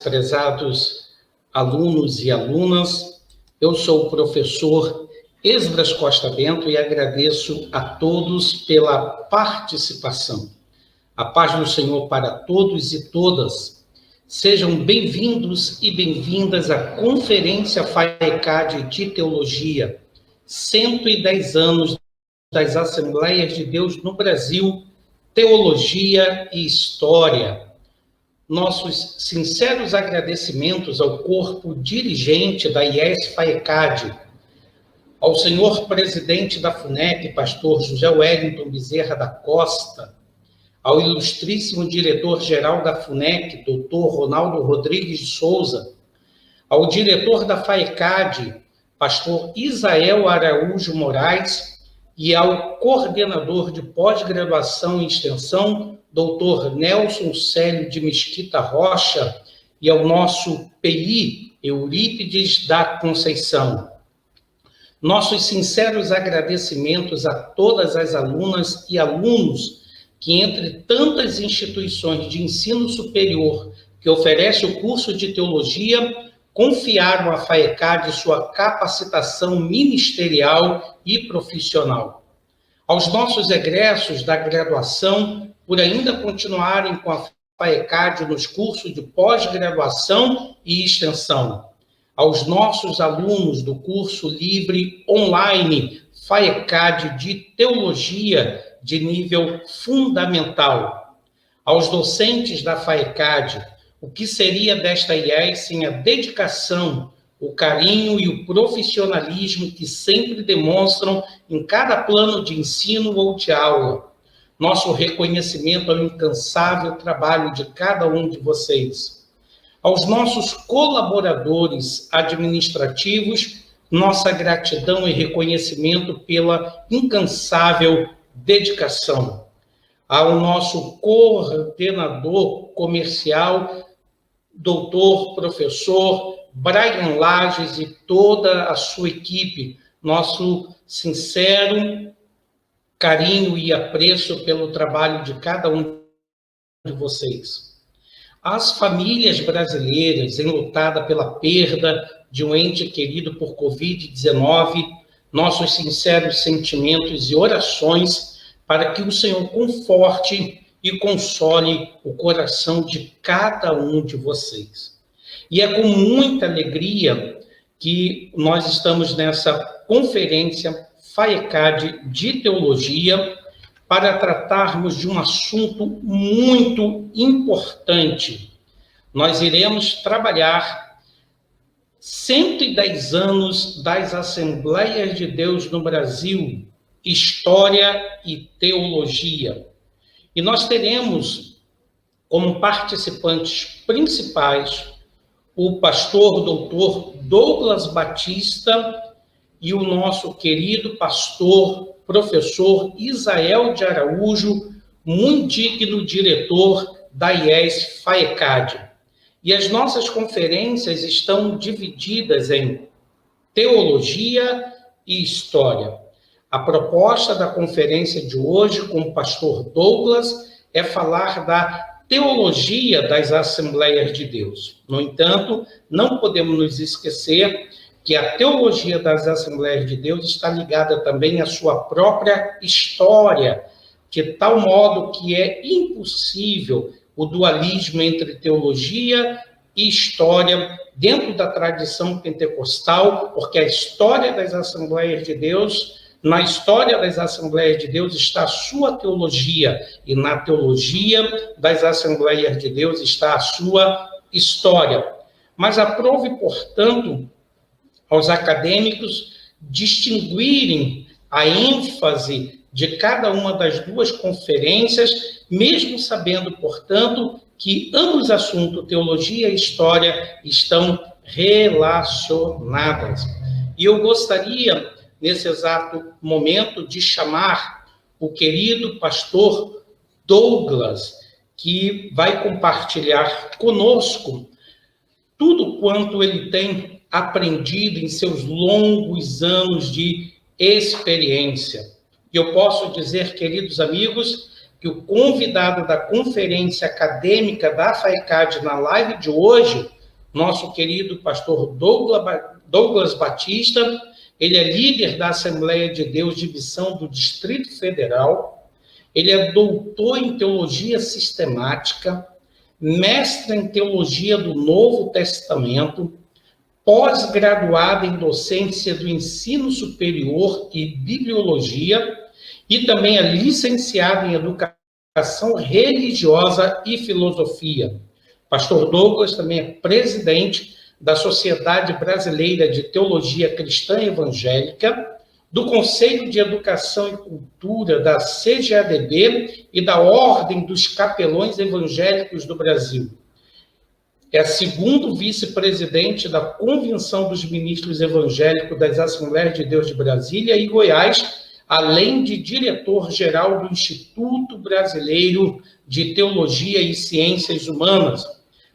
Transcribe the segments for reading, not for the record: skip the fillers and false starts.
Prezados alunos e alunas, eu sou o professor Esdras Costa Bento e agradeço a todos pela participação. A paz do Senhor para todos e todas. Sejam bem-vindos e bem-vindas à Conferência FAECAD de Teologia, 110 anos das Assembleias de Deus no Brasil, Teologia e História. Nossos sinceros agradecimentos ao corpo dirigente da IES FAECAD, ao senhor presidente da FUNEP, pastor José Wellington Bezerra da Costa, ao ilustríssimo diretor-geral da FUNEP, doutor Ronaldo Rodrigues de Souza, ao diretor da FAECAD, pastor Isael Araújo Moraes, e ao coordenador de pós-graduação e extensão, doutor Nelson Célio de Mesquita Rocha, e ao nosso PI, Eurípides da Conceição. Nossos sinceros agradecimentos a todas as alunas e alunos que, entre tantas instituições de ensino superior que oferece o curso de teologia, confiaram à FAECAD sua capacitação ministerial e profissional. Aos nossos egressos da graduação, por ainda continuarem com a FAECAD nos cursos de pós-graduação e extensão. Aos nossos alunos do curso livre online FAECAD de Teologia de nível fundamental. Aos docentes da FAECAD, o que seria desta IES sem a dedicação, o carinho e o profissionalismo que sempre demonstram em cada plano de ensino ou de aula. Nosso reconhecimento ao incansável trabalho de cada um de vocês. Aos nossos colaboradores administrativos, nossa gratidão e reconhecimento pela incansável dedicação. Ao nosso coordenador comercial, doutor, professor Brian Lages e toda a sua equipe, nosso sincero carinho e apreço pelo trabalho de cada um de vocês. As famílias brasileiras enlutadas pela perda de um ente querido por Covid-19, nossos sinceros sentimentos e orações para que o Senhor conforte e console o coração de cada um de vocês. E é com muita alegria que nós estamos nessa conferência FAECAD de Teologia para tratarmos de um assunto muito importante. Nós iremos trabalhar 110 anos das Assembleias de Deus no Brasil, História e Teologia. E nós teremos como participantes principais o pastor doutor Douglas Batista e o nosso querido pastor, professor Isael de Araújo, muito digno diretor da IES FAECAD. E as nossas conferências estão divididas em Teologia e História. A proposta da conferência de hoje com o pastor Douglas é falar da teologia das Assembleias de Deus. No entanto, não podemos nos esquecer que a teologia das Assembleias de Deus está ligada também à sua própria história, de tal modo que é impossível o dualismo entre teologia e história dentro da tradição pentecostal, porque a história das Assembleias de Deus, na história das Assembleias de Deus está a sua teologia, e na teologia das Assembleias de Deus está a sua história. Mas aprove, portanto, aos acadêmicos distinguirem a ênfase de cada uma das duas conferências, mesmo sabendo, portanto, que ambos assuntos, teologia e história, estão relacionadas. E eu gostaria, nesse exato momento, de chamar o querido pastor Douglas, que vai compartilhar conosco tudo quanto ele tem aprendido em seus longos anos de experiência. E eu posso dizer, queridos amigos, que o convidado da conferência acadêmica da FAECAD na live de hoje, nosso querido pastor Douglas Batista, ele é líder da Assembleia de Deus de Missão do Distrito Federal, ele é doutor em teologia sistemática, mestre em teologia do Novo Testamento, pós-graduado em docência do ensino superior e bibliologia, e também é licenciado em educação religiosa e filosofia. Pastor Douglas também é presidente da Sociedade Brasileira de Teologia Cristã Evangélica, do Conselho de Educação e Cultura da CGADB e da Ordem dos Capelões Evangélicos do Brasil. É segundo vice-presidente da Convenção dos Ministros Evangélicos das Assembleias de Deus de Brasília e Goiás, além de diretor-geral do Instituto Brasileiro de Teologia e Ciências Humanas.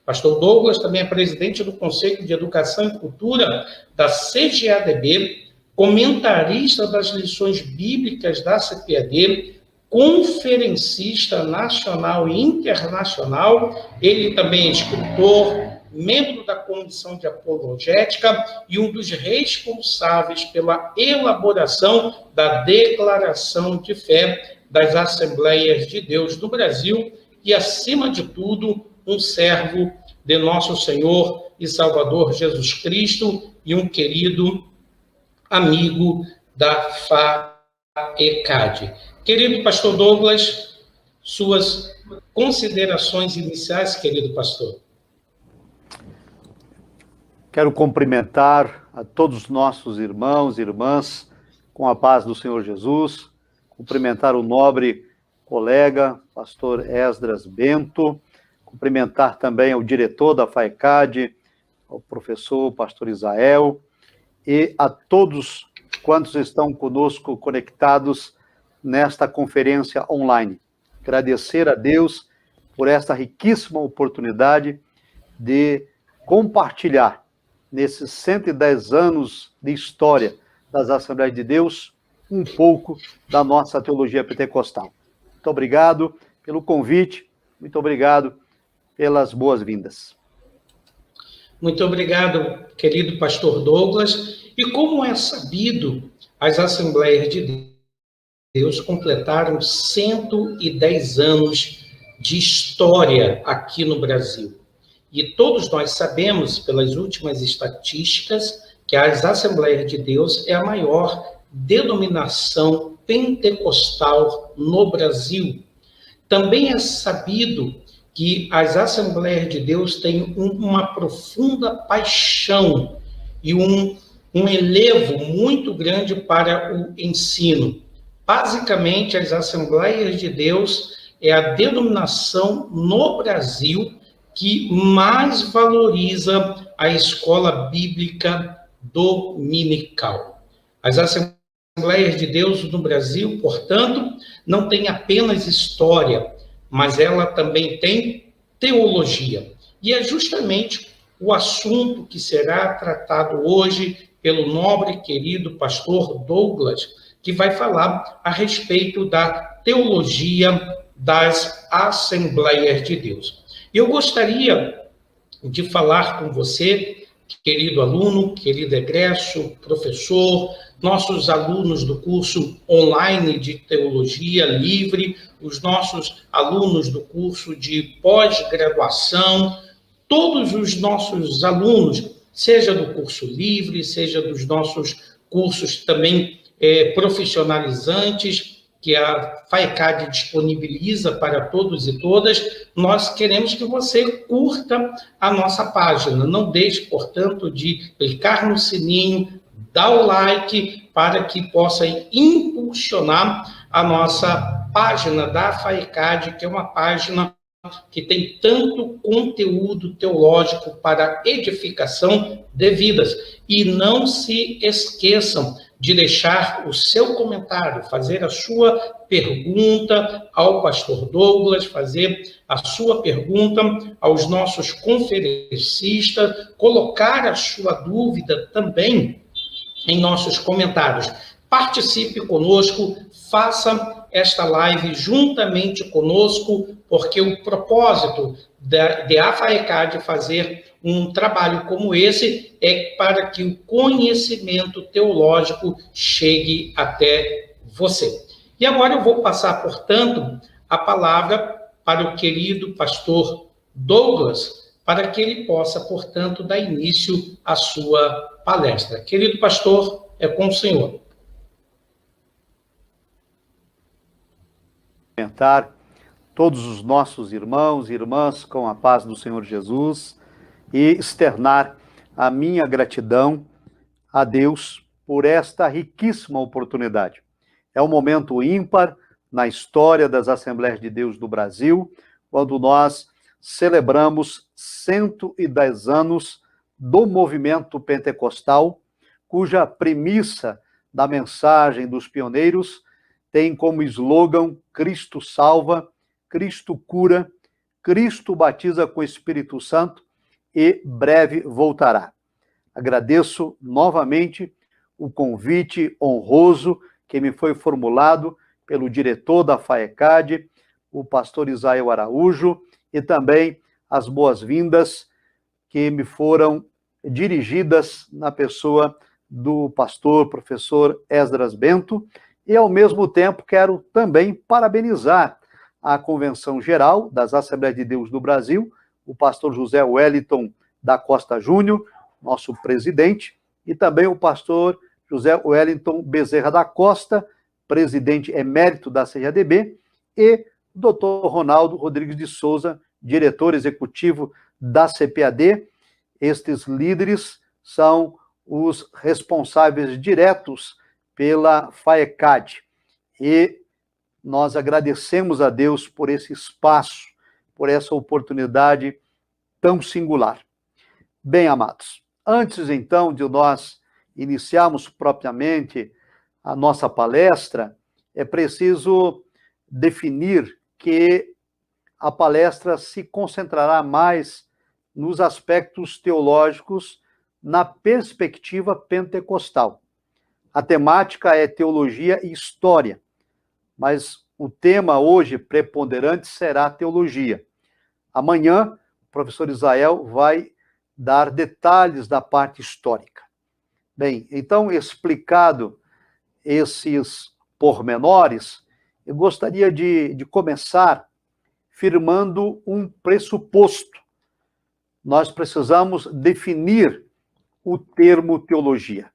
Pastor Douglas também é presidente do Conselho de Educação e Cultura da CGADB, comentarista das lições bíblicas da CPAD, conferencista nacional e internacional, ele também é escritor, membro da Comissão de Apologética e um dos responsáveis pela elaboração da Declaração de Fé das Assembleias de Deus do Brasil e, acima de tudo, um servo de nosso Senhor e Salvador Jesus Cristo e um querido amigo da FAECAD. Querido pastor Douglas, suas considerações iniciais, querido pastor. Quero cumprimentar a todos os nossos irmãos e irmãs com a paz do Senhor Jesus, cumprimentar o nobre colega, pastor Esdras Bento, cumprimentar também o diretor da FAECAD, o professor pastor Isael, e a todos quantos estão conosco conectados nesta conferência online. Agradecer a Deus por esta riquíssima oportunidade de compartilhar nesses 110 anos de história das Assembleias de Deus um pouco da nossa teologia pentecostal. Muito obrigado pelo convite, muito obrigado pelas boas-vindas. Muito obrigado, querido pastor Douglas. E como é sabido, as Assembleias de Deus completaram 110 anos de história aqui no Brasil. E todos nós sabemos, pelas últimas estatísticas, que as Assembleias de Deus é a maior denominação pentecostal no Brasil. Também é sabido que as Assembleias de Deus têm uma profunda paixão e um elevo muito grande para o ensino. Basicamente, as Assembleias de Deus é a denominação no Brasil que mais valoriza a escola bíblica dominical. As Assembleias de Deus no Brasil, portanto, não tem apenas história, mas ela também tem teologia. E é justamente o assunto que será tratado hoje pelo nobre e querido pastor Douglas, que vai falar a respeito da teologia das Assembleias de Deus. E eu gostaria de falar com você, querido aluno, querido egresso, professor, nossos alunos do curso online de Teologia Livre, os nossos alunos do curso de pós-graduação, todos os nossos alunos, seja do curso livre, seja dos nossos cursos também profissionalizantes, que a FAECAD disponibiliza para todos e todas, nós queremos que você curta a nossa página. Não deixe, portanto, de clicar no sininho, dar o like, para que possa impulsionar a nossa página da FAECAD, que é uma página que tem tanto conteúdo teológico para edificação de vidas. E não se esqueçam de deixar o seu comentário, fazer a sua pergunta ao pastor Douglas, fazer a sua pergunta aos nossos conferencistas, colocar a sua dúvida também em nossos comentários. Participe conosco, faça esta live juntamente conosco, porque o propósito de AFAECAD fazer um trabalho como esse é para que o conhecimento teológico chegue até você. E agora eu vou passar, portanto, a palavra para o querido pastor Douglas, para que ele possa, portanto, dar início à sua palestra. Querido pastor, é com o senhor. Cumprimentar todos os nossos irmãos e irmãs com a paz do Senhor Jesus e externar a minha gratidão a Deus por esta riquíssima oportunidade. É um momento ímpar na história das Assembleias de Deus do Brasil, quando nós celebramos 110 anos do movimento pentecostal, cuja premissa da mensagem dos pioneiros tem como slogan: Cristo salva, Cristo cura, Cristo batiza com o Espírito Santo e breve voltará. Agradeço novamente o convite honroso que me foi formulado pelo diretor da FAECAD, o pastor Isael Araújo, e também as boas-vindas que me foram dirigidas na pessoa do pastor, professor Esdras Bento, e ao mesmo tempo quero também parabenizar a Convenção Geral das Assembleias de Deus do Brasil, o pastor José Wellington da Costa Júnior, nosso presidente, e também o pastor José Wellington Bezerra da Costa, presidente emérito da CJDB, e o doutor Ronaldo Rodrigues de Souza, diretor executivo da CPAD. Estes líderes são os responsáveis diretos pela FAECAD. E nós agradecemos a Deus por esse espaço, por essa oportunidade tão singular. Bem, amados, antes então de nós iniciarmos propriamente a nossa palestra, é preciso definir que a palestra se concentrará mais nos aspectos teológicos na perspectiva pentecostal. A temática é teologia e história, mas o tema hoje preponderante será teologia. Amanhã, o professor Isael vai dar detalhes da parte histórica. Bem, então, explicado esses pormenores, eu gostaria de começar firmando um pressuposto. Nós precisamos definir o termo teologia.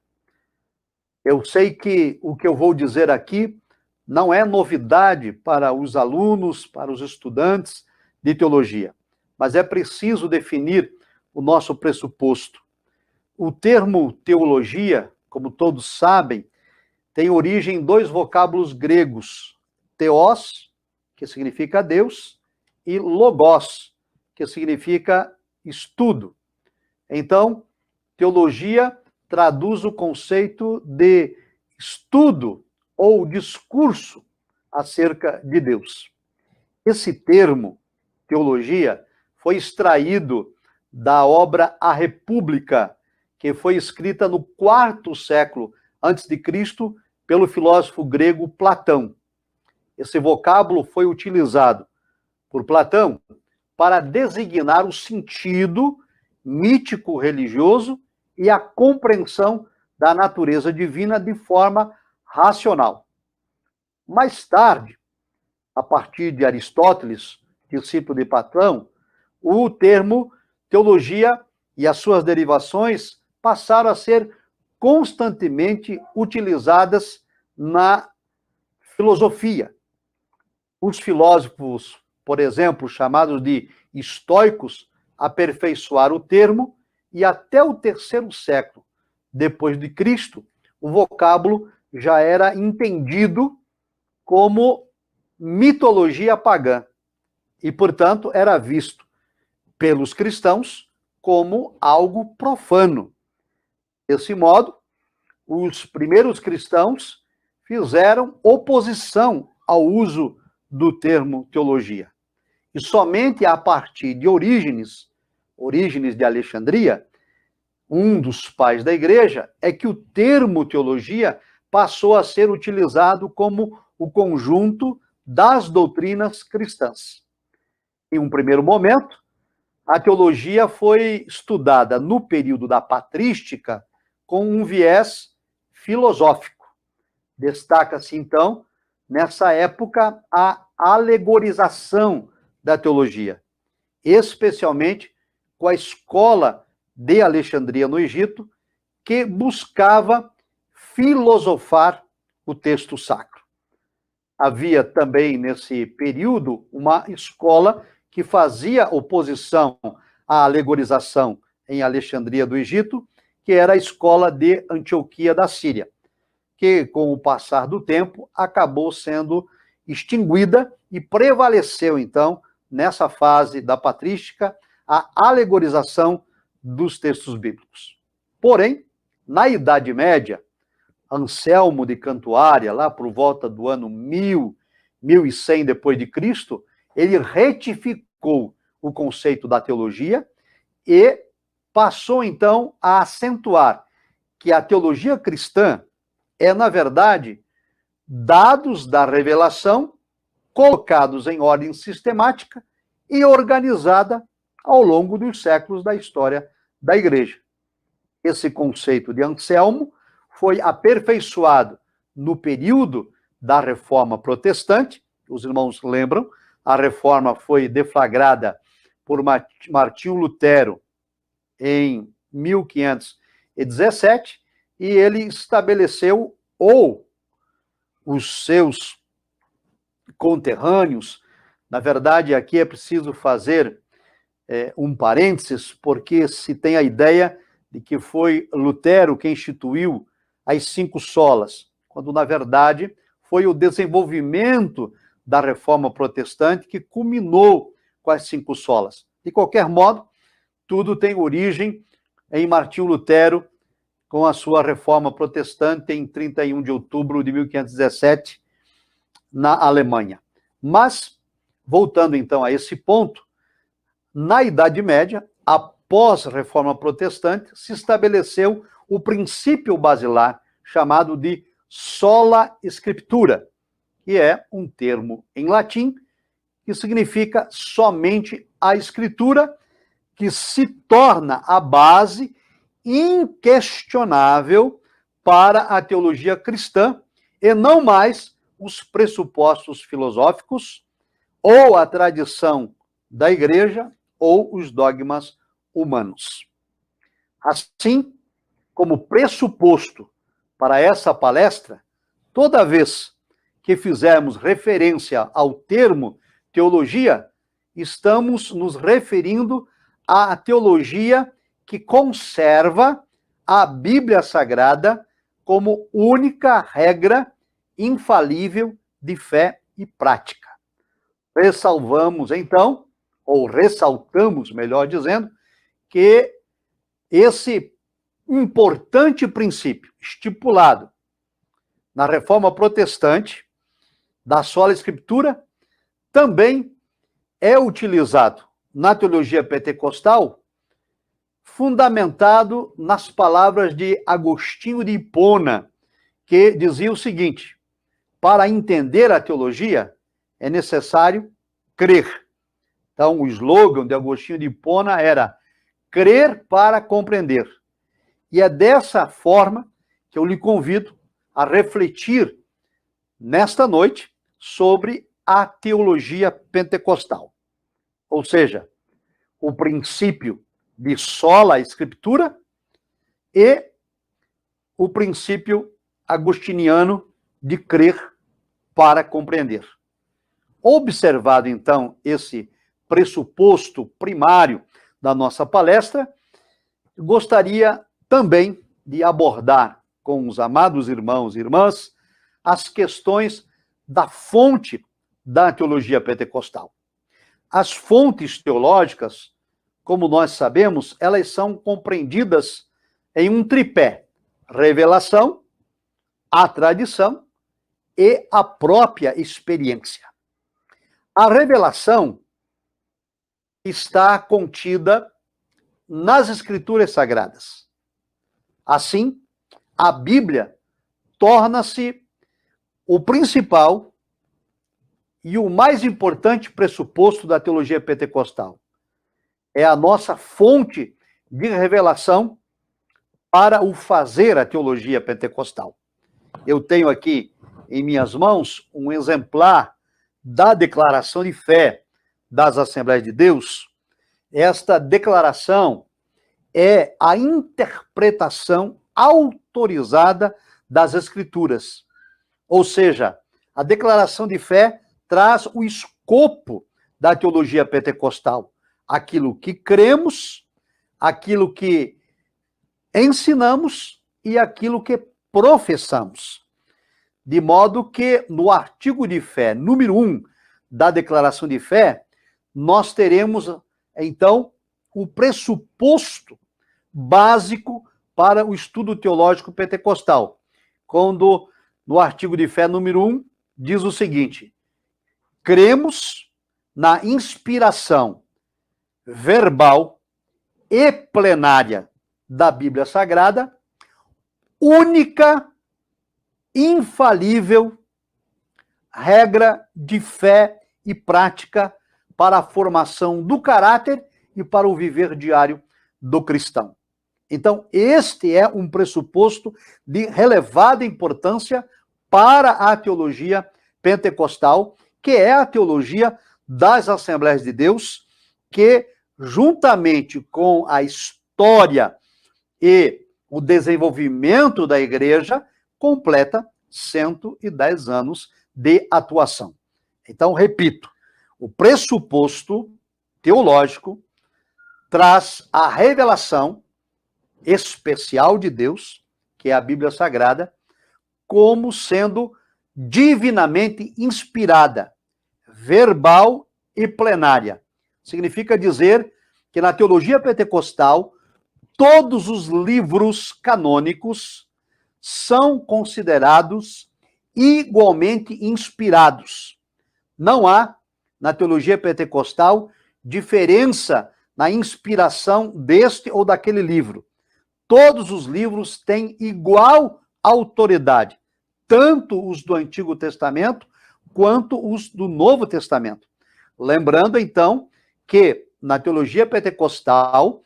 Eu sei que o que eu vou dizer aqui não é novidade para os alunos, para os estudantes de teologia, mas é preciso definir o nosso pressuposto. O termo teologia, como todos sabem, tem origem em dois vocábulos gregos: theos, que significa Deus, e logos, que significa estudo. Então, teologia traduz o conceito de estudo ou discurso acerca de Deus. Esse termo, teologia, foi extraído da obra A República, que foi escrita no quarto século antes de Cristo pelo filósofo grego Platão. Esse vocábulo foi utilizado por Platão para designar o sentido mítico religioso e a compreensão da natureza divina de forma racional. Mais tarde, a partir de Aristóteles, discípulo de Platão, o termo teologia e as suas derivações passaram a ser constantemente utilizadas na filosofia. Os filósofos, por exemplo, chamados de estoicos, aperfeiçoaram o termo, e até o terceiro século depois de Cristo, o vocábulo já era entendido como mitologia pagã e, portanto, era visto pelos cristãos como algo profano. Desse modo, os primeiros cristãos fizeram oposição ao uso do termo teologia. E somente a partir de Orígenes de Alexandria, um dos pais da igreja, é que o termo teologia passou a ser utilizado como o conjunto das doutrinas cristãs. Em um primeiro momento, a teologia foi estudada no período da patrística com um viés filosófico. Destaca-se, então, nessa época, a alegorização da teologia, especialmente com a escola de Alexandria no Egito, que buscava filosofar o texto sacro. Havia também, nesse período, uma escola que fazia oposição à alegorização em Alexandria do Egito, que era a escola de Antioquia da Síria, que, com o passar do tempo, acabou sendo extinguida e prevaleceu, então, nessa fase da patrística, a alegorização dos textos bíblicos. Porém, na Idade Média, Anselmo de Cantuária, lá por volta do ano 1100 depois de Cristo, ele retificou o conceito da teologia e passou, então, a acentuar que a teologia cristã é, na verdade, dados da revelação colocados em ordem sistemática e organizada ao longo dos séculos da história da Igreja. Esse conceito de Anselmo foi aperfeiçoado no período da Reforma Protestante. Os irmãos lembram, a Reforma foi deflagrada por Martinho Lutero em 1517, e ele estabeleceu, ou os seus conterrâneos, na verdade, aqui é preciso fazer um parênteses, porque se tem a ideia de que foi Lutero quem instituiu as 5 solas, quando, na verdade, foi o desenvolvimento da Reforma Protestante que culminou com as 5 solas. De qualquer modo, tudo tem origem em Martinho Lutero, com a sua Reforma Protestante em 31 de outubro de 1517, na Alemanha. Mas, voltando então a esse ponto, na Idade Média, após a Reforma Protestante, se estabeleceu o princípio basilar, chamado de sola scriptura, que é um termo em latim que significa somente a Escritura, que se torna a base inquestionável para a teologia cristã e não mais os pressupostos filosóficos ou a tradição da Igreja ou os dogmas humanos. Assim, como pressuposto para essa palestra, toda vez que fizermos referência ao termo teologia, estamos nos referindo à teologia que conserva a Bíblia Sagrada como única regra infalível de fé e prática. Ressalvamos, então, ou ressaltamos, melhor dizendo, que esse importante princípio estipulado na Reforma Protestante, da sola Escritura, também é utilizado na teologia pentecostal, fundamentado nas palavras de Agostinho de Hipona, que dizia o seguinte: para entender a teologia é necessário crer. Então, o slogan de Agostinho de Hipona era crer para compreender. E é dessa forma que eu lhe convido a refletir nesta noite sobre a teologia pentecostal. Ou seja, o princípio de sola Escritura e o princípio agostiniano de crer para compreender. Observado, então, esse pressuposto primário da nossa palestra, gostaria também de abordar com os amados irmãos e irmãs as questões da fonte da teologia pentecostal. As fontes teológicas, como nós sabemos, elas são compreendidas em um tripé: revelação, a tradição e a própria experiência. A revelação está contida nas Escrituras Sagradas. Assim, a Bíblia torna-se o principal e o mais importante pressuposto da teologia pentecostal. É a nossa fonte de revelação para o fazer a teologia pentecostal. Eu tenho aqui em minhas mãos um exemplar da declaração de fé das Assembleias de Deus. Esta declaração é a interpretação autorizada das Escrituras. Ou seja, a declaração de fé traz o escopo da teologia pentecostal. Aquilo que cremos, aquilo que ensinamos e aquilo que professamos. De modo que, no artigo de fé número 1 da declaração de fé, nós teremos, então, o pressuposto básico para o estudo teológico pentecostal. Quando, no artigo de fé número 1, diz o seguinte: cremos na inspiração verbal e plenária da Bíblia Sagrada, única, infalível regra de fé e prática para a formação do caráter e para o viver diário do cristão. Então, este é um pressuposto de relevada importância para a teologia pentecostal, que é a teologia das Assembleias de Deus, que, juntamente com a história e o desenvolvimento da igreja, completa 110 anos de atuação. Então, repito, o pressuposto teológico traz a revelação especial de Deus, que é a Bíblia Sagrada, como sendo divinamente inspirada, verbal e plenária. Significa dizer que na teologia pentecostal, todos os livros canônicos são considerados igualmente inspirados. Não há, na teologia pentecostal, diferença na inspiração deste ou daquele livro. Todos os livros têm igual autoridade, tanto os do Antigo Testamento quanto os do Novo Testamento. Lembrando, então, que na teologia pentecostal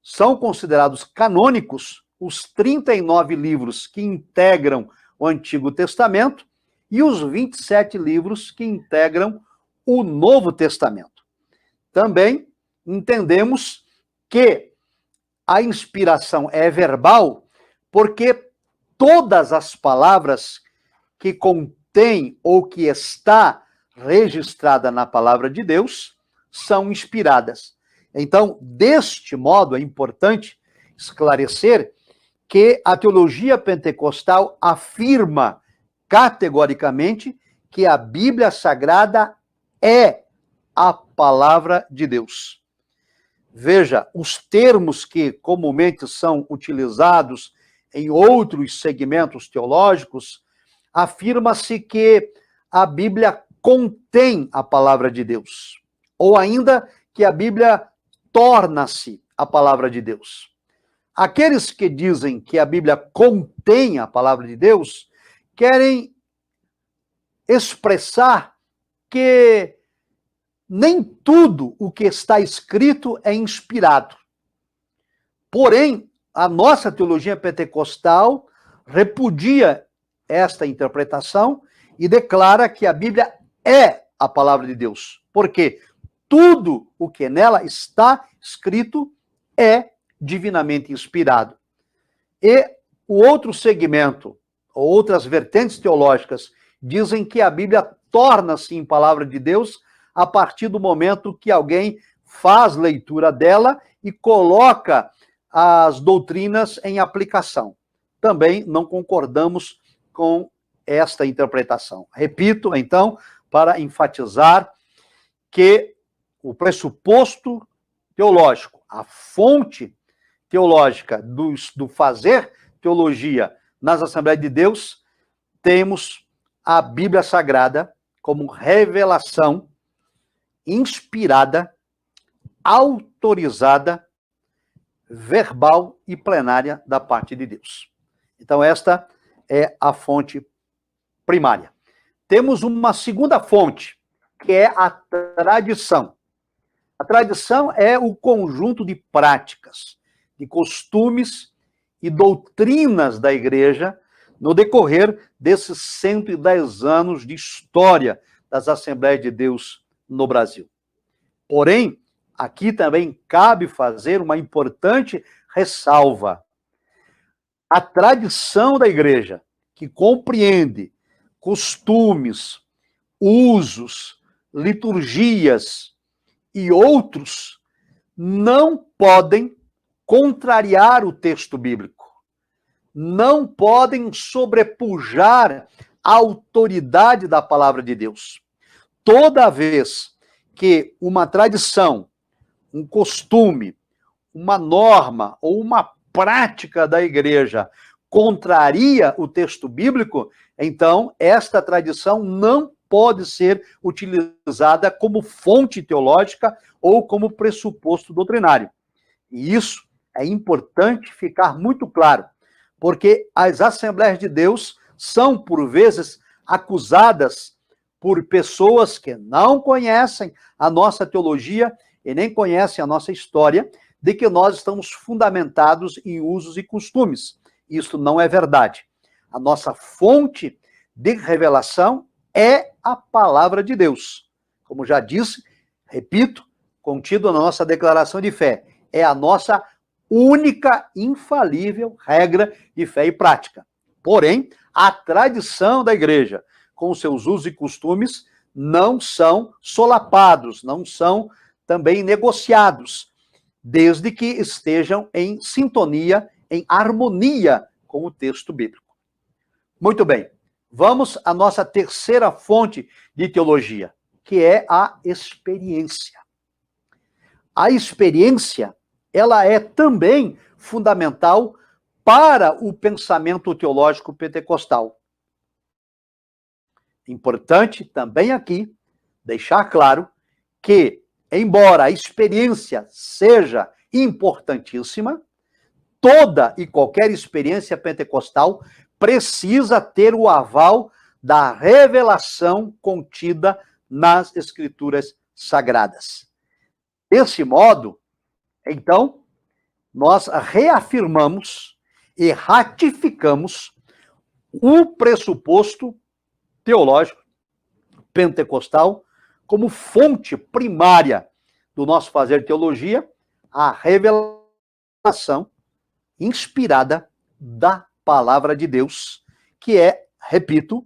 são considerados canônicos os 39 livros que integram o Antigo Testamento e os 27 livros que integram o Novo Testamento. Também entendemos que a inspiração é verbal porque todas as palavras que contém ou que está registrada na palavra de Deus são inspiradas. Então, deste modo, é importante esclarecer que a teologia pentecostal afirma categoricamente que a Bíblia Sagrada é a palavra de Deus. Veja, os termos que comumente são utilizados em outros segmentos teológicos, afirma-se que a Bíblia contém a palavra de Deus, ou ainda que a Bíblia torna-se a palavra de Deus. Aqueles que dizem que a Bíblia contém a palavra de Deus querem expressar que nem tudo o que está escrito é inspirado. Porém, a nossa teologia pentecostal repudia esta interpretação e declara que a Bíblia é a palavra de Deus. Porque tudo o que nela está escrito é divinamente inspirado. E o outro segmento, ou outras vertentes teológicas, dizem que a Bíblia torna-se em palavra de Deus a partir do momento que alguém faz leitura dela e coloca as doutrinas em aplicação. Também não concordamos com esta interpretação. Repito, então, para enfatizar que o pressuposto teológico, a fonte teológica do fazer teologia nas Assembleias de Deus, temos a Bíblia Sagrada como revelação inspirada, autorizada, verbal e plenária da parte de Deus. Então, esta é a fonte primária. Temos uma segunda fonte, que é a tradição. A tradição é o conjunto de práticas, de costumes e doutrinas da igreja no decorrer desses 110 anos de história das Assembleias de Deus no Brasil. Porém, aqui também cabe fazer uma importante ressalva. A tradição da igreja, que compreende costumes, usos, liturgias e outros, não podem contrariar o texto bíblico, não podem sobrepujar a autoridade da palavra de Deus. Toda vez que uma tradição, um costume, uma norma ou uma prática da igreja contraria o texto bíblico, então esta tradição não pode ser utilizada como fonte teológica ou como pressuposto doutrinário. E isso é importante ficar muito claro, porque as Assembleias de Deus são, por vezes, acusadas por pessoas que não conhecem a nossa teologia e nem conhecem a nossa história, de que nós estamos fundamentados em usos e costumes. Isso não é verdade. A nossa fonte de revelação é a palavra de Deus. Como já disse, repito, contido na nossa declaração de fé, é a nossa única, infalível regra de fé e prática. Porém, a tradição da igreja, com seus usos e costumes, não são solapados, não são também negociados, desde que estejam em sintonia, em harmonia com o texto bíblico. Muito bem, vamos à nossa terceira fonte de teologia, que é a experiência. A experiência, ela é também fundamental para o pensamento teológico pentecostal. Importante também aqui deixar claro que, embora a experiência seja importantíssima, toda e qualquer experiência pentecostal precisa ter o aval da revelação contida nas Escrituras Sagradas. Desse modo, então, nós reafirmamos e ratificamos o pressuposto teológico pentecostal como fonte primária do nosso fazer teologia, a revelação inspirada da palavra de Deus, que é, repito,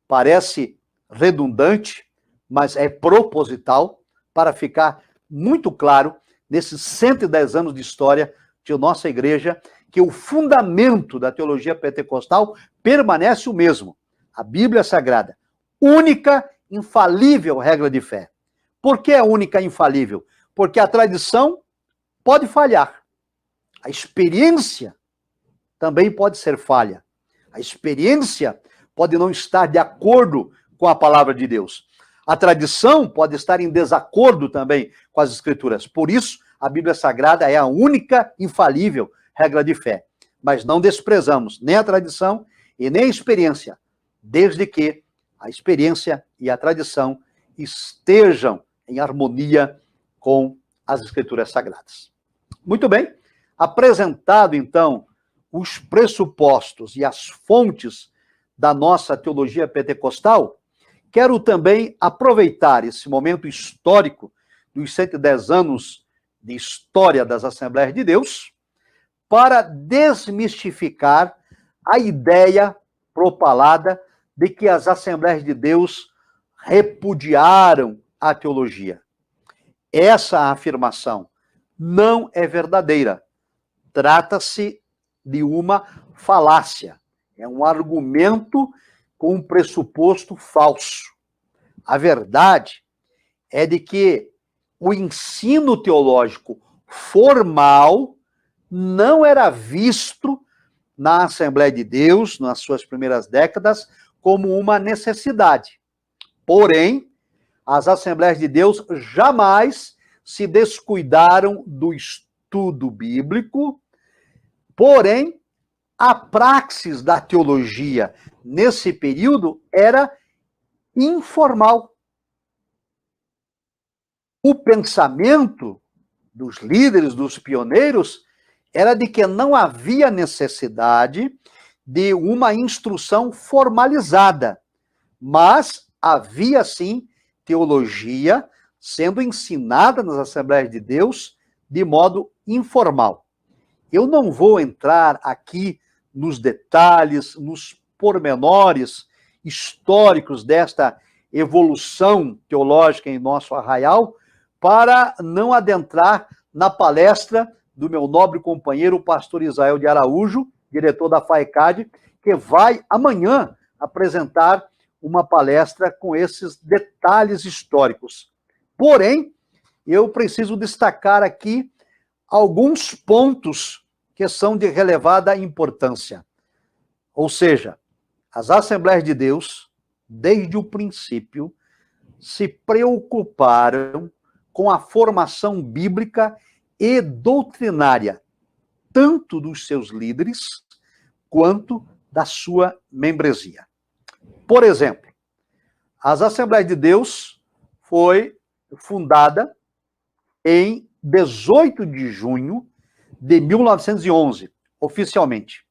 parece redundante, mas é proposital para ficar muito claro nesses 110 anos de história de nossa igreja, que o fundamento da teologia pentecostal permanece o mesmo. A Bíblia Sagrada, única, infalível regra de fé. Por que é única e infalível? Porque a tradição pode falhar. A experiência também pode ser falha. A experiência pode não estar de acordo com a palavra de Deus. A tradição pode estar em desacordo também com as Escrituras. Por isso, a Bíblia Sagrada é a única, infalível regra de fé. Mas não desprezamos nem a tradição e nem a experiência, desde que a experiência e a tradição estejam em harmonia com as Escrituras Sagradas. Muito bem, apresentado então os pressupostos e as fontes da nossa teologia pentecostal, quero também aproveitar esse momento histórico dos 110 anos de história das Assembleias de Deus para desmistificar a ideia propalada de que as Assembleias de Deus repudiaram a teologia. Essa afirmação não é verdadeira. Trata-se de uma falácia. É um argumento com um pressuposto falso. A verdade é de que o ensino teológico formal não era visto na Assembleia de Deus, nas suas primeiras décadas, como uma necessidade. Porém, as Assembleias de Deus jamais se descuidaram do estudo bíblico, porém, a praxis da teologia nesse período era informal. O pensamento dos líderes, dos pioneiros, era de que não havia necessidade de uma instrução formalizada, mas havia sim teologia sendo ensinada nas Assembleias de Deus de modo informal. Eu não vou entrar aqui nos detalhes, nos pormenores históricos desta evolução teológica em nosso arraial, para não adentrar na palestra do meu nobre companheiro, o pastor Israel de Araújo, diretor da FAECAD, que vai amanhã apresentar uma palestra com esses detalhes históricos. Porém, eu preciso destacar aqui alguns pontos que são de relevada importância. Ou seja, as Assembleias de Deus, desde o princípio, se preocuparam com a formação bíblica e doutrinária, tanto dos seus líderes, quanto da sua membresia. Por exemplo, as Assembleias de Deus foi fundada em 18 de junho de 1911, oficialmente.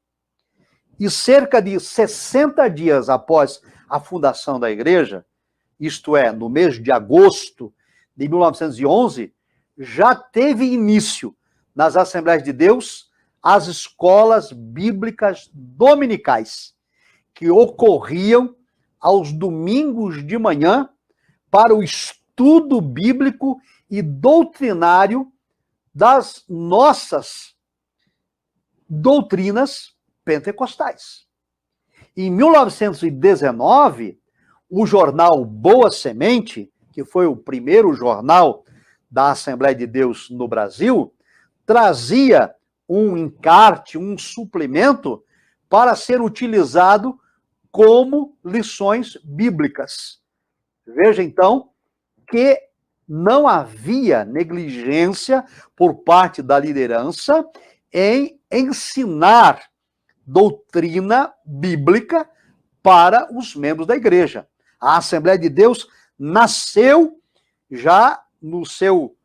E cerca de 60 dias após a fundação da igreja, isto é, no mês de agosto de 1911, já teve início nas Assembleias de Deus as escolas bíblicas dominicais, que ocorriam aos domingos de manhã para o estudo bíblico e doutrinário das nossas doutrinas pentecostais. Em 1919, o jornal Boa Semente, que foi o primeiro jornal da Assembleia de Deus no Brasil, trazia um encarte, um suplemento para ser utilizado como lições bíblicas. Veja, então, que não havia negligência por parte da liderança em ensinar doutrina bíblica para os membros da igreja. A Assembleia de Deus nasceu já no seu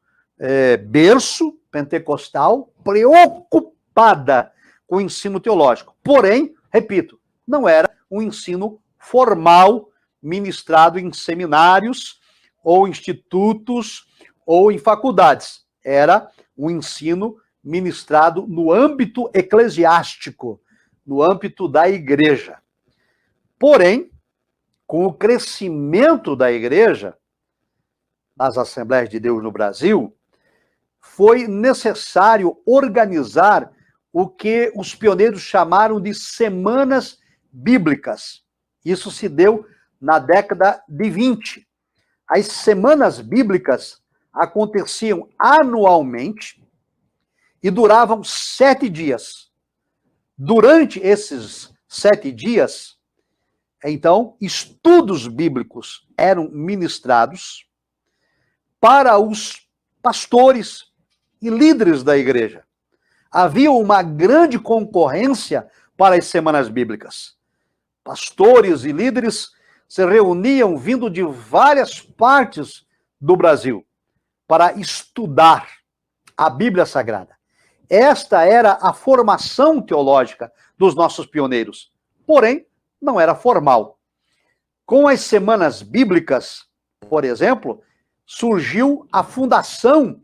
berço pentecostal, preocupada com o ensino teológico. Porém, repito, não era um ensino formal ministrado em seminários ou institutos ou em faculdades. Era um ensino ministrado no âmbito eclesiástico, no âmbito da igreja. Porém, com o crescimento da igreja, nas Assembleias de Deus no Brasil, foi necessário organizar o que os pioneiros chamaram de semanas bíblicas. Isso se deu na década de 20. As semanas bíblicas aconteciam anualmente e duravam 7 dias. Durante esses 7 dias, então, estudos bíblicos eram ministrados para os pastores e líderes da igreja. Havia uma grande concorrência para as semanas bíblicas. Pastores e líderes se reuniam vindo de várias partes do Brasil para estudar a Bíblia Sagrada. Esta era a formação teológica dos nossos pioneiros. Porém, não era formal. Com as semanas bíblicas, por exemplo, surgiu a fundação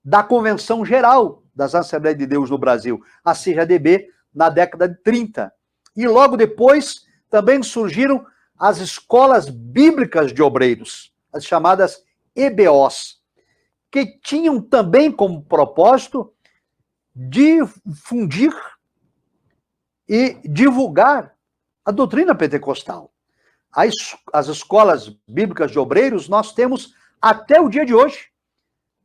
da Convenção Geral das Assembleias de Deus no Brasil, a CGADB, na década de 30. E logo depois também surgiram as escolas bíblicas de obreiros, as chamadas EBOs, que tinham também como propósito difundir e divulgar a doutrina pentecostal. As escolas bíblicas de obreiros nós temos até o dia de hoje.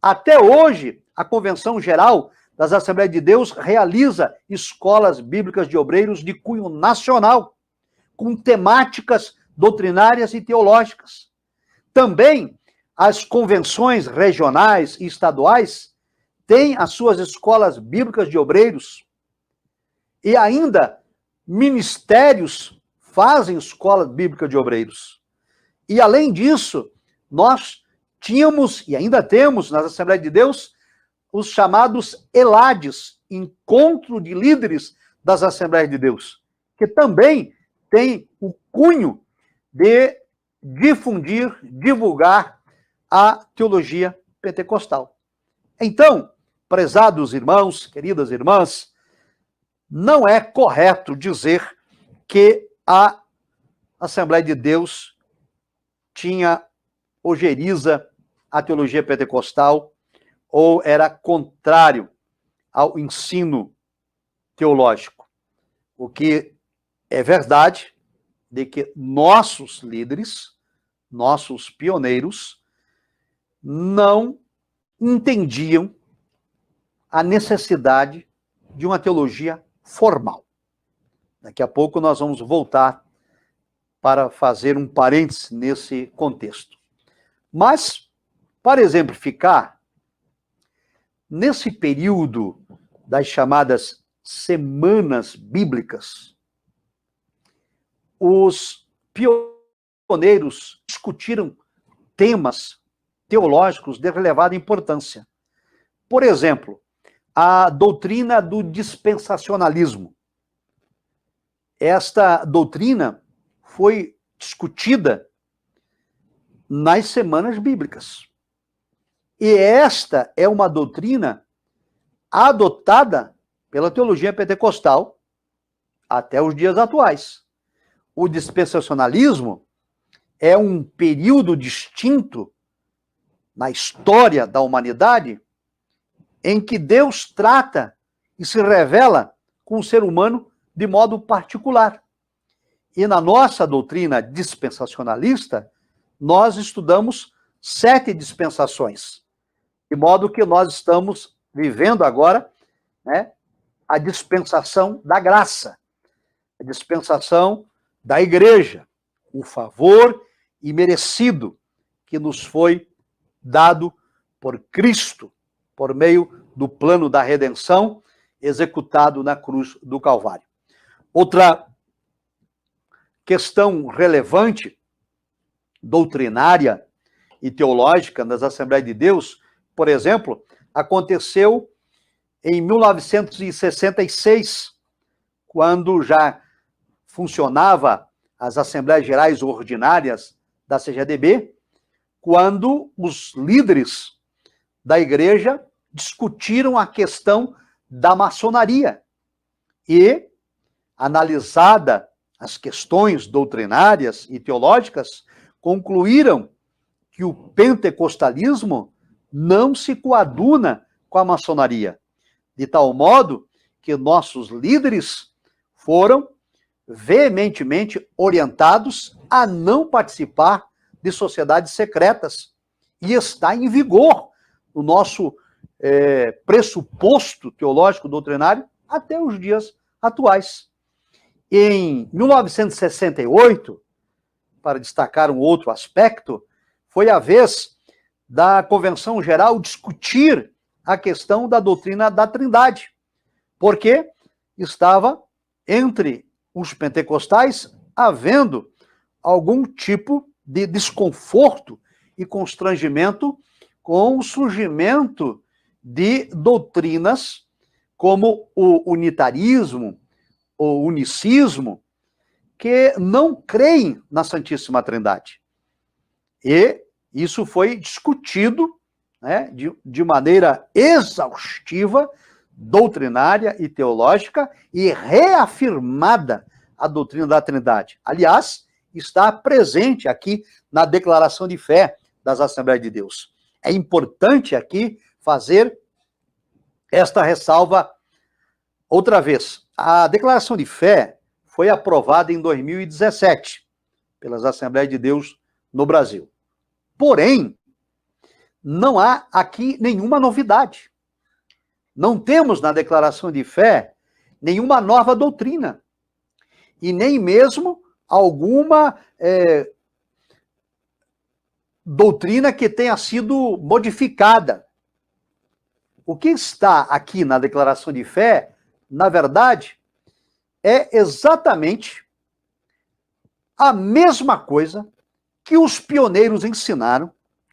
Até hoje, a Convenção Geral das Assembleias de Deus realiza escolas bíblicas de obreiros de cunho nacional, com temáticas doutrinárias e teológicas. Também as convenções regionais e estaduais têm as suas escolas bíblicas de obreiros. E ainda ministérios fazem escola bíblica de obreiros. E, além disso, nós tínhamos, e ainda temos, nas Assembleias de Deus, os chamados ELADs, Encontro de Líderes das Assembleias de Deus, que também tem o cunho de difundir, divulgar a teologia pentecostal. Então, prezados irmãos, queridas irmãs, não é correto dizer que a Assembleia de Deus tinha ojeriza a teologia pentecostal ou era contrário ao ensino teológico. O que é verdade de que nossos líderes, nossos pioneiros, não entendiam a necessidade de uma teologia formal. Daqui a pouco nós vamos voltar para fazer um parênteses nesse contexto. Mas, para exemplificar, nesse período das chamadas semanas bíblicas, os pioneiros discutiram temas teológicos de relevada importância. Por exemplo, a doutrina do dispensacionalismo. Esta doutrina foi discutida nas semanas bíblicas. E esta é uma doutrina adotada pela teologia pentecostal até os dias atuais. O dispensacionalismo é um período distinto na história da humanidade em que Deus trata e se revela com o ser humano de modo particular. E na nossa doutrina dispensacionalista, nós estudamos 7 dispensações, de modo que nós estamos vivendo agora, né, a dispensação da graça, a dispensação da igreja, o favor imerecido que nos foi dado por Cristo, por meio do plano da redenção executado na cruz do Calvário. Outra questão relevante, doutrinária e teológica nas Assembleias de Deus, por exemplo, aconteceu em 1966, quando já funcionava as Assembleias Gerais Ordinárias da CGDB, quando os líderes da igreja discutiram a questão da maçonaria e, analisada as questões doutrinárias e teológicas, concluíram que o pentecostalismo não se coaduna com a maçonaria, de tal modo que nossos líderes foram veementemente orientados a não participar de sociedades secretas. E está em vigor o nosso pressuposto teológico doutrinário até os dias atuais. Em 1968, para destacar um outro aspecto, foi a vez da Convenção Geral discutir a questão da doutrina da Trindade, porque estava entre os pentecostais havendo algum tipo de desconforto e constrangimento com o surgimento de doutrinas como o unitarismo, o unicismo, que não creem na Santíssima Trindade. E isso foi discutido, né, de maneira exaustiva, doutrinária e teológica, e reafirmada a doutrina da Trindade. Aliás, está presente aqui na declaração de fé das Assembleias de Deus. É importante aqui fazer esta ressalva outra vez. A declaração de fé foi aprovada em 2017 pelas Assembleias de Deus no Brasil. Porém, não há aqui nenhuma novidade. Não temos na declaração de fé nenhuma nova doutrina. E nem mesmo alguma doutrina que tenha sido modificada. O que está aqui na declaração de fé, na verdade, é exatamente a mesma coisa que os pioneiros ensinaram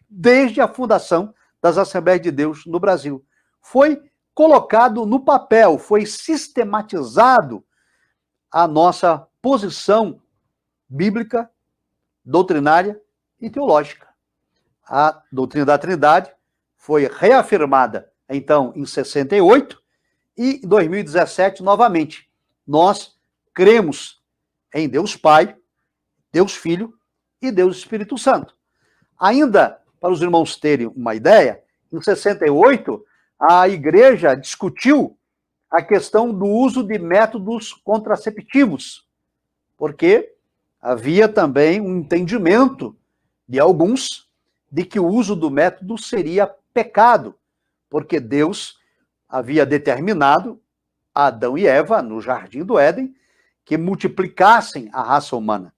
desde a fundação das Assembleias de Deus no Brasil. Foi colocado no papel, foi sistematizado a nossa posição bíblica, doutrinária e teológica. A doutrina da Trindade foi reafirmada, então, em 68 e em 2017, novamente. Nós cremos em Deus Pai, Deus Filho e Deus Espírito Santo. Ainda, para os irmãos terem uma ideia, em 68, a igreja discutiu a questão do uso de métodos contraceptivos, porque havia também um entendimento de alguns de que o uso do método seria pecado, porque Deus havia determinado a Adão e Eva, no Jardim do Éden, que multiplicassem a raça humana.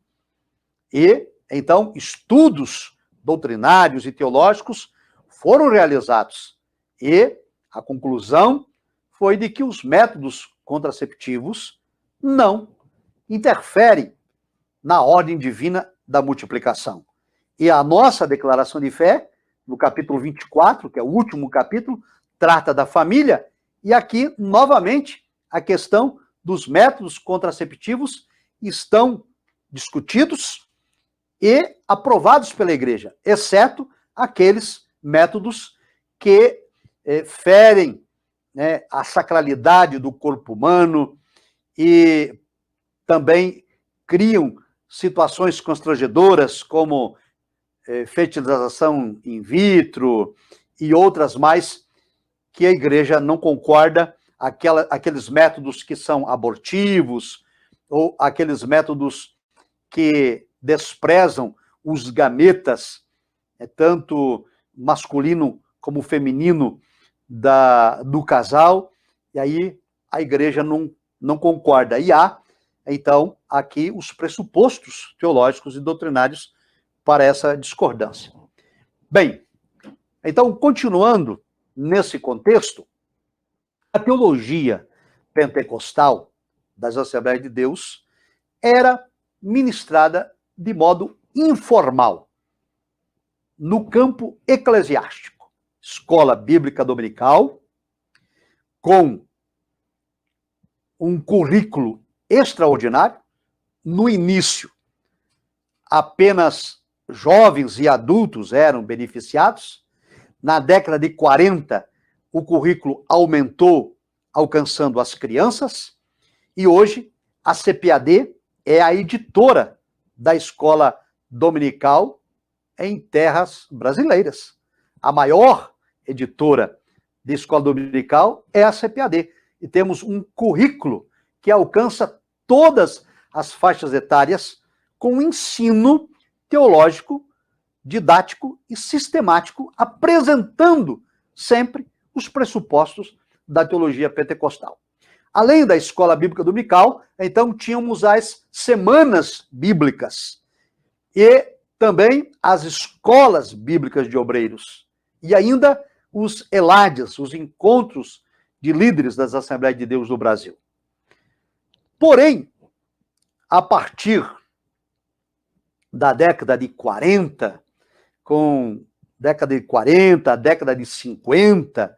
E, então, estudos doutrinários e teológicos foram realizados. E a conclusão foi de que os métodos contraceptivos não interferem na ordem divina da multiplicação. E a nossa declaração de fé, no capítulo 24, que é o último capítulo, trata da família, e aqui, novamente, a questão dos métodos contraceptivos estão discutidos e aprovados pela igreja, exceto aqueles métodos que ferem, né, a sacralidade do corpo humano e também criam situações constrangedoras, como fertilização in vitro e outras mais, que a igreja não concorda, aqueles métodos que são abortivos, ou aqueles métodos que desprezam os gametas, tanto masculino como feminino, do casal, e aí a igreja não concorda. E há, então, aqui os pressupostos teológicos e doutrinários para essa discordância. Bem, então, continuando nesse contexto, a teologia pentecostal das Assembleias de Deus era ministrada de modo informal, no campo eclesiástico. Escola bíblica dominical, com um currículo extraordinário. No início, apenas jovens e adultos eram beneficiados. Na década de 40, o currículo aumentou, alcançando as crianças. E hoje, a CPAD é a editora da escola dominical em terras brasileiras. A maior editora de escola dominical é a CPAD. E temos um currículo que alcança todas as faixas etárias com ensino teológico, didático e sistemático, apresentando sempre os pressupostos da teologia pentecostal. Além da escola bíblica dominical, então tínhamos as semanas bíblicas e também as escolas bíblicas de obreiros e ainda os ELADs, os encontros de líderes das Assembleias de Deus do Brasil. Porém, a partir da década de 40, a década de 50,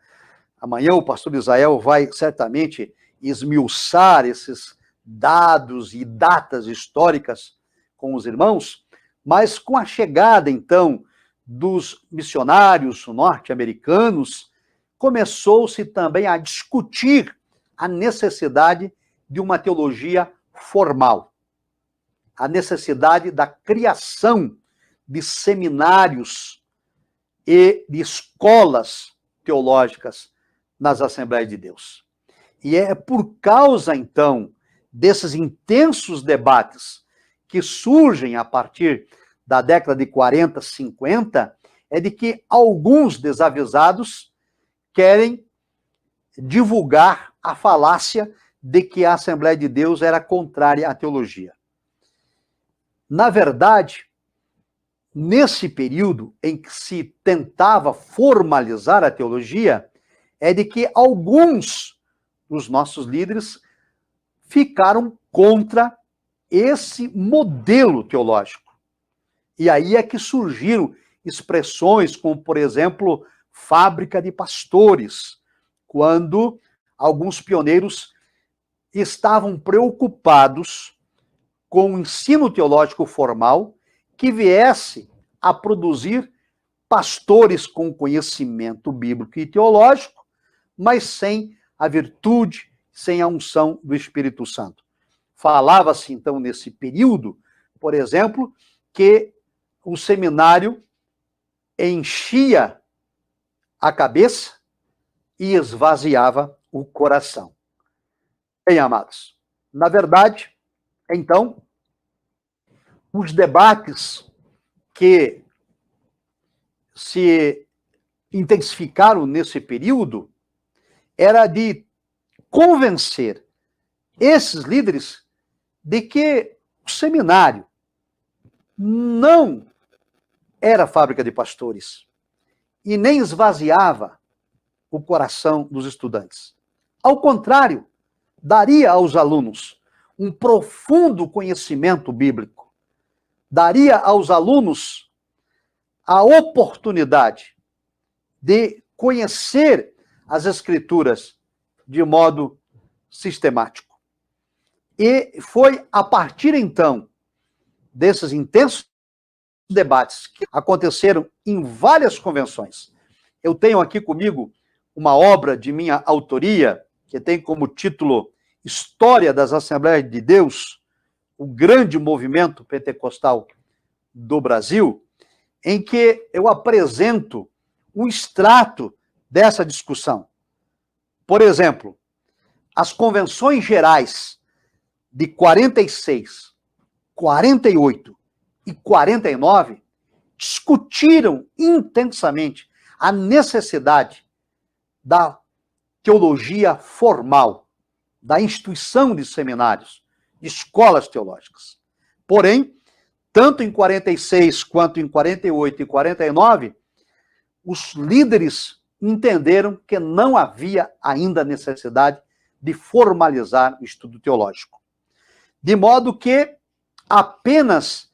amanhã o pastor Israel vai certamente esmiuçar esses dados e datas históricas com os irmãos, mas com a chegada, então, dos missionários norte-americanos, começou-se também a discutir a necessidade de uma teologia formal, a necessidade da criação de seminários e de escolas teológicas nas Assembleias de Deus. E é por causa, então, desses intensos debates que surgem a partir da década de 40, 50, é de que alguns desavisados querem divulgar a falácia de que a Assembleia de Deus era contrária à teologia. Na verdade, nesse período em que se tentava formalizar a teologia, é de que alguns dos nossos líderes ficaram contra esse modelo teológico. E aí é que surgiram expressões como, por exemplo, fábrica de pastores, quando alguns pioneiros estavam preocupados com o ensino teológico formal que viesse a produzir pastores com conhecimento bíblico e teológico, mas sem a virtude, sem a unção do Espírito Santo. Falava-se, então, nesse período, por exemplo, que o seminário enchia a cabeça e esvaziava o coração. Bem, amados, na verdade, então, os debates que se intensificaram nesse período era de convencer esses líderes de que o seminário não era fábrica de pastores e nem esvaziava o coração dos estudantes. Ao contrário, daria aos alunos um profundo conhecimento bíblico, daria aos alunos a oportunidade de conhecer as Escrituras de modo sistemático. E foi a partir, então, desses intensos debates que aconteceram em várias convenções. Eu tenho aqui comigo uma obra de minha autoria, que tem como título História das Assembleias de Deus, o grande movimento pentecostal do Brasil, em que eu apresento um extrato dessa discussão. Por exemplo, as convenções gerais de 46, 48 e 49 discutiram intensamente a necessidade da teologia formal, da instituição de seminários, de escolas teológicas. Porém, tanto em 46 quanto em 48 e 49, os líderes entenderam que não havia ainda necessidade de formalizar o estudo teológico. De modo que apenas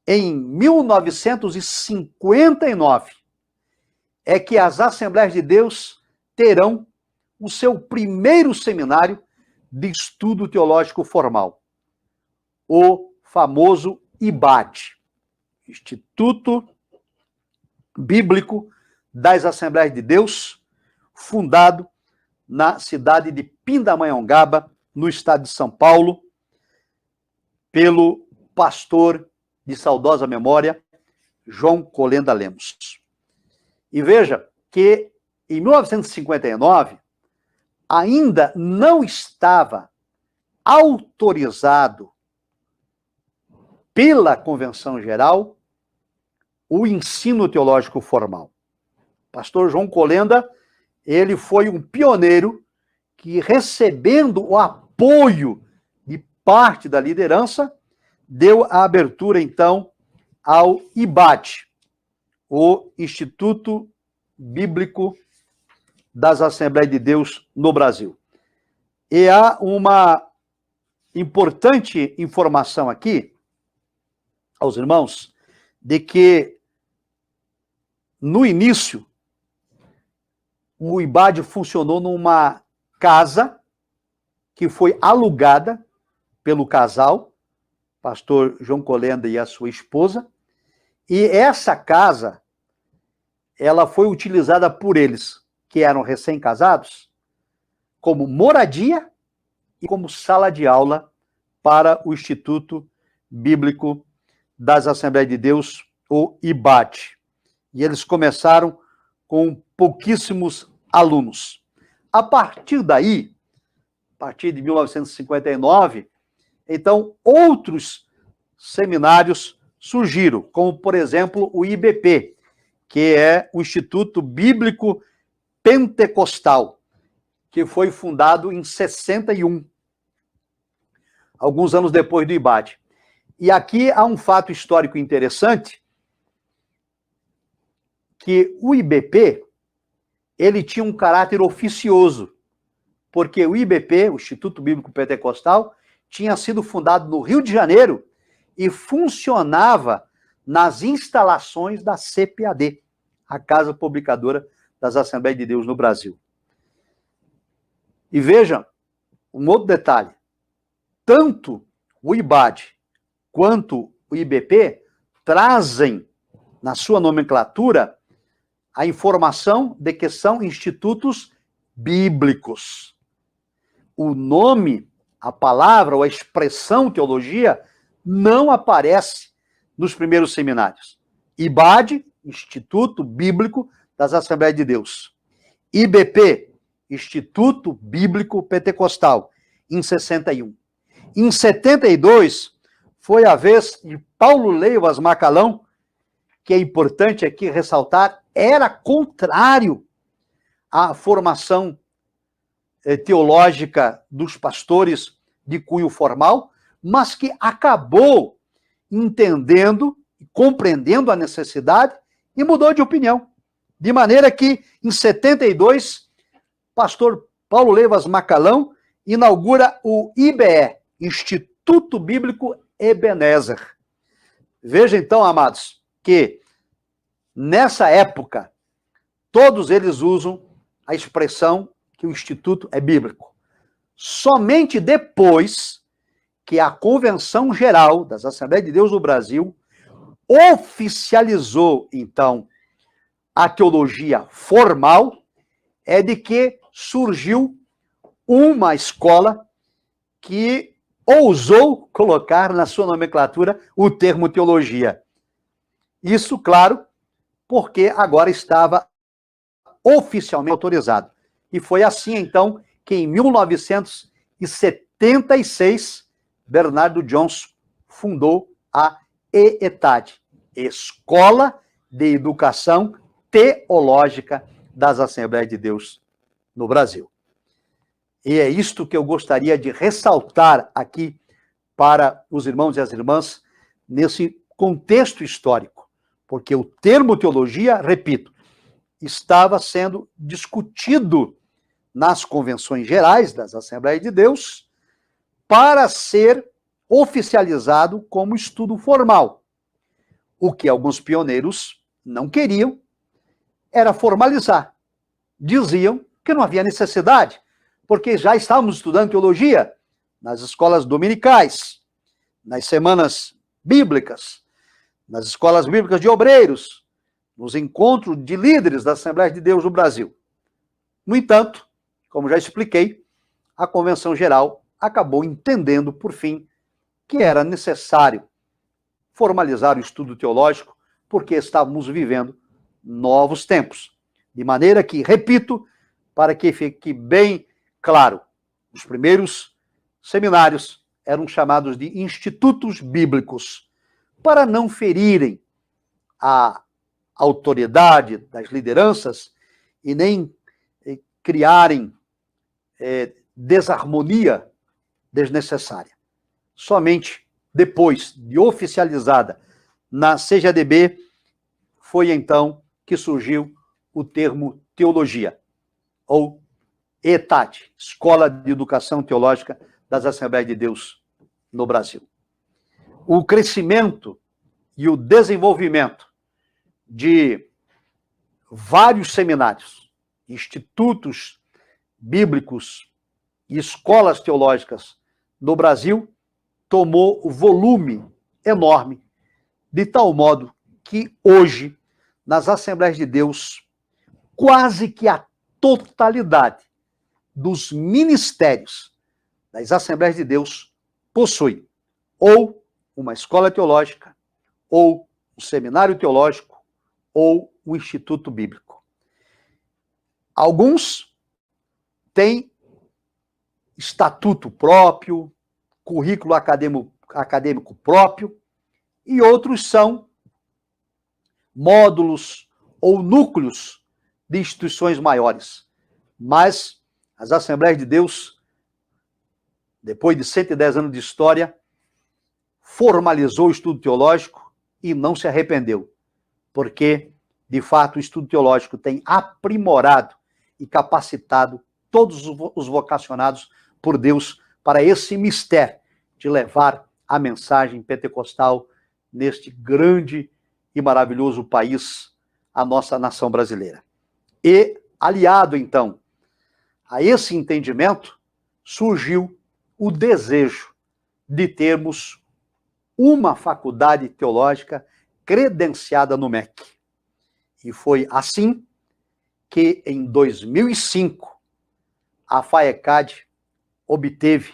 em 1959 é que as Assembleias de Deus terão o seu primeiro seminário de estudo teológico formal, o famoso IBAT, Instituto Bíblico das Assembleias de Deus, fundado na cidade de Pindamonhangaba, no estado de São Paulo, pelo pastor de saudosa memória, João Colenda Lemos. E veja que em 1959 ainda não estava autorizado pela Convenção Geral o ensino teológico formal. Pastor João Colenda, ele foi um pioneiro que, recebendo o apoio de parte da liderança, deu a abertura, então, ao IBAT, o Instituto Bíblico das Assembleias de Deus no Brasil. E há uma importante informação aqui, aos irmãos, de que, no início, o IBAD funcionou numa casa que foi alugada pelo casal, pastor João Colenda e a sua esposa, e essa casa, ela foi utilizada por eles, que eram recém-casados, como moradia e como sala de aula para o Instituto Bíblico das Assembleias de Deus, o IBAT. E eles começaram com pouquíssimos alunos. A partir daí, a partir de 1959, então, outros seminários surgiram, como, por exemplo, o IBP, que é o Instituto Bíblico Pentecostal, que foi fundado em 61, alguns anos depois do IBAT. E aqui há um fato histórico interessante, que o IBP, ele tinha um caráter oficioso, porque o IBP, o Instituto Bíblico Pentecostal, tinha sido fundado no Rio de Janeiro e funcionava nas instalações da CPAD, a Casa Publicadora das Assembleias de Deus no Brasil. E vejam, um outro detalhe, tanto o IBAD quanto o IBP trazem na sua nomenclatura a informação de que são institutos bíblicos. O nome, a palavra ou a expressão teologia não aparece nos primeiros seminários. IBAD, Instituto Bíblico das Assembleias de Deus. IBP, Instituto Bíblico Pentecostal, em 61. Em 72, foi a vez de Paulo Leivas Macalão, que é importante aqui ressaltar, era contrário à formação teológica dos pastores de cunho formal, mas que acabou entendendo e compreendendo a necessidade e mudou de opinião. De maneira que, em 72, pastor Paulo Leivas Macalão inaugura o IBE, Instituto Bíblico Ebenezer. Veja então, amados, que nessa época, todos eles usam a expressão que o Instituto é bíblico. Somente depois que a Convenção Geral das Assembleias de Deus no Brasil oficializou, então, a teologia formal, é de que surgiu uma escola que ousou colocar na sua nomenclatura o termo teologia. Isso, claro, porque agora estava oficialmente autorizado. E foi assim, então, que em 1976, Bernardo Johnson fundou a EETAD, Escola de Educação Teológica das Assembleias de Deus no Brasil. E é isto que eu gostaria de ressaltar aqui para os irmãos e as irmãs nesse contexto histórico, porque o termo teologia, repito, estava sendo discutido nas convenções gerais das Assembleias de Deus para ser oficializado como estudo formal. O que alguns pioneiros não queriam era formalizar. Diziam que não havia necessidade, porque já estávamos estudando teologia nas escolas dominicais, nas semanas bíblicas, nas escolas bíblicas de obreiros, nos encontros de líderes da Assembleia de Deus no Brasil. No entanto, como já expliquei, a Convenção Geral acabou entendendo, por fim, que era necessário formalizar o estudo teológico, porque estávamos vivendo novos tempos. De maneira que, repito, para que fique bem claro, os primeiros seminários eram chamados de institutos bíblicos, para não ferirem a autoridade das lideranças e nem criarem desarmonia desnecessária. Somente depois de oficializada na CGDB, foi então que surgiu o termo teologia, ou ETAD, Escola de Educação Teológica das Assembleias de Deus no Brasil. O crescimento e o desenvolvimento de vários seminários, institutos bíblicos e escolas teológicas no Brasil tomou volume enorme, de tal modo que hoje, nas Assembleias de Deus, quase que a totalidade dos ministérios das Assembleias de Deus possui ou uma escola teológica, ou um seminário teológico, ou um instituto bíblico. Alguns têm estatuto próprio, currículo acadêmico próprio, e outros são módulos ou núcleos de instituições maiores. Mas as Assembleias de Deus, depois de 110 anos de história, formalizou o estudo teológico e não se arrependeu, porque, de fato, o estudo teológico tem aprimorado e capacitado todos os vocacionados por Deus para esse mistério de levar a mensagem pentecostal neste grande e maravilhoso país, a nossa nação brasileira. E, aliado, então, a esse entendimento, surgiu o desejo de termos uma faculdade teológica credenciada no MEC. E foi assim que, em 2005, a FAECAD obteve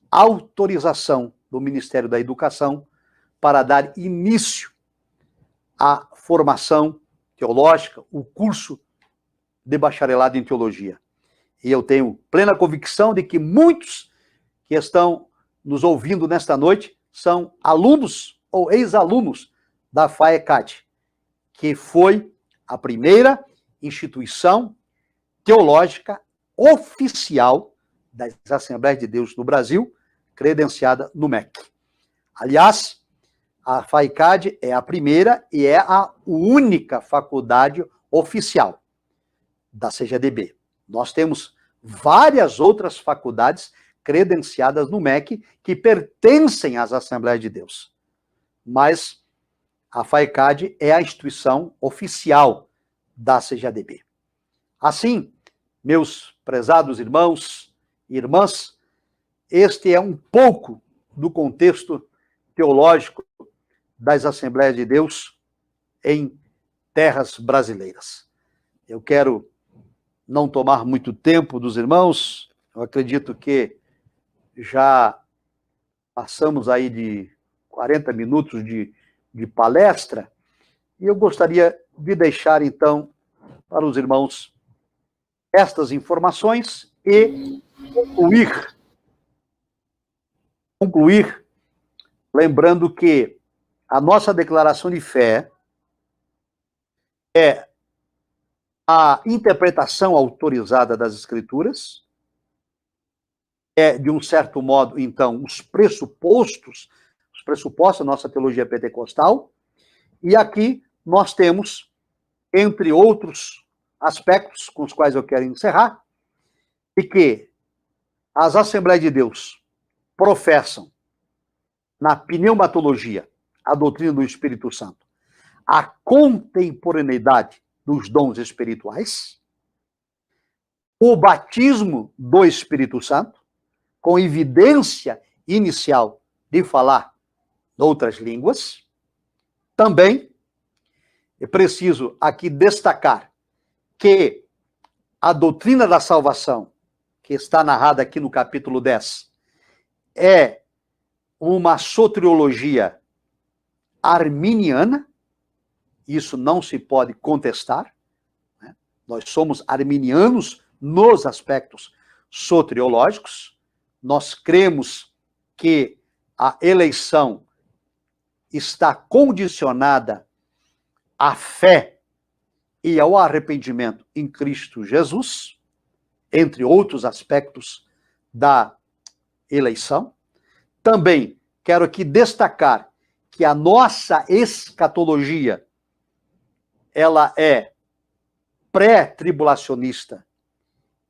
autorização do Ministério da Educação para dar início à formação teológica, o curso de bacharelado em teologia. E eu tenho plena convicção de que muitos que estão nos ouvindo nesta noite são alunos ou ex-alunos da FAECAD, que foi a primeira instituição teológica oficial das Assembleias de Deus no Brasil, credenciada no MEC. Aliás, a FAECAD é a primeira e é a única faculdade oficial da CGDB. Nós temos várias outras faculdades credenciadas no MEC que pertencem às Assembleias de Deus. Mas a FAECAD é a instituição oficial da CGDB. Assim, meus prezados irmãos e irmãs, este é um pouco do contexto teológico das Assembleias de Deus em terras brasileiras. Eu quero não tomar muito tempo dos irmãos, eu acredito que já passamos aí de 40 minutos de palestra, e eu gostaria de deixar, então, para os irmãos estas informações e concluir lembrando que a nossa declaração de fé é a interpretação autorizada das Escrituras, é, de um certo modo, então, os pressupostos da nossa teologia pentecostal, e aqui nós temos, entre outros aspectos com os quais eu quero encerrar, e que as Assembleias de Deus professam na pneumatologia, a doutrina do Espírito Santo, a contemporaneidade dos dons espirituais, o batismo do Espírito Santo, com evidência inicial de falar outras línguas. Também é preciso aqui destacar que a doutrina da salvação, que está narrada aqui no capítulo 10, é uma soteriologia arminiana, isso não se pode contestar, né? Nós somos arminianos nos aspectos soteriológicos, nós cremos que a eleição está condicionada à fé e ao arrependimento em Cristo Jesus, entre outros aspectos da eleição. Também quero aqui destacar que a nossa escatologia, ela é pré-tribulacionista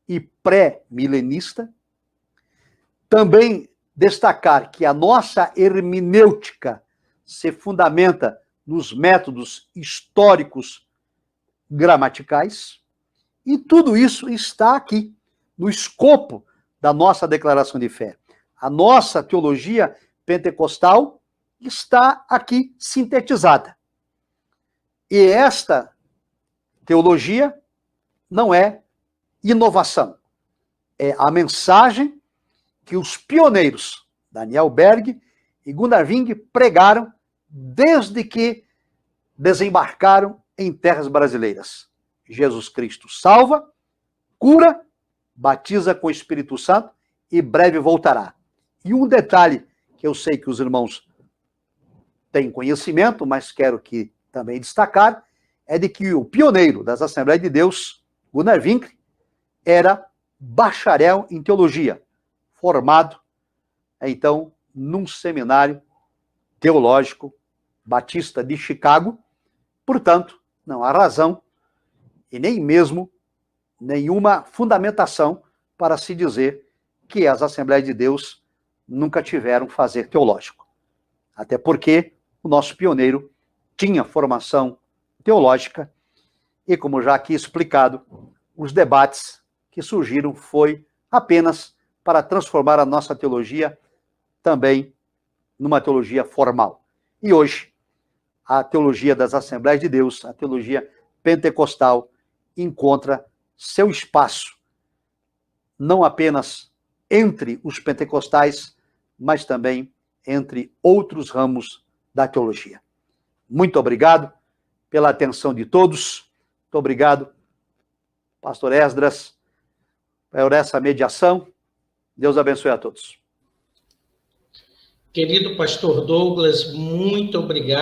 e pré-milenista. Também destacar que a nossa hermenêutica se fundamenta nos métodos históricos gramaticais, e tudo isso está aqui, no escopo da nossa declaração de fé. A nossa teologia pentecostal está aqui sintetizada. E esta teologia não é inovação, é a mensagem que os pioneiros, Daniel Berg e Gunnar Wing, pregaram desde que desembarcaram em terras brasileiras. Jesus Cristo salva, cura, batiza com o Espírito Santo e breve voltará. E um detalhe que eu sei que os irmãos têm conhecimento, mas quero que também destacar, é de que o pioneiro das Assembleias de Deus, Gunnar Wing, era bacharel em teologia, formado, então, num seminário teológico batista de Chicago. Portanto, não há razão e nem mesmo nenhuma fundamentação para se dizer que as Assembleias de Deus nunca tiveram fazer teológico. Até porque o nosso pioneiro tinha formação teológica e, como já aqui explicado, os debates que surgiram foi apenas para transformar a nossa teologia também numa teologia formal. E hoje, a teologia das Assembleias de Deus, a teologia pentecostal, encontra seu espaço, não apenas entre os pentecostais, mas também entre outros ramos da teologia. Muito obrigado pela atenção de todos. Muito obrigado, pastor Esdras, por essa mediação. Deus abençoe a todos. Querido pastor Douglas, muito obrigado.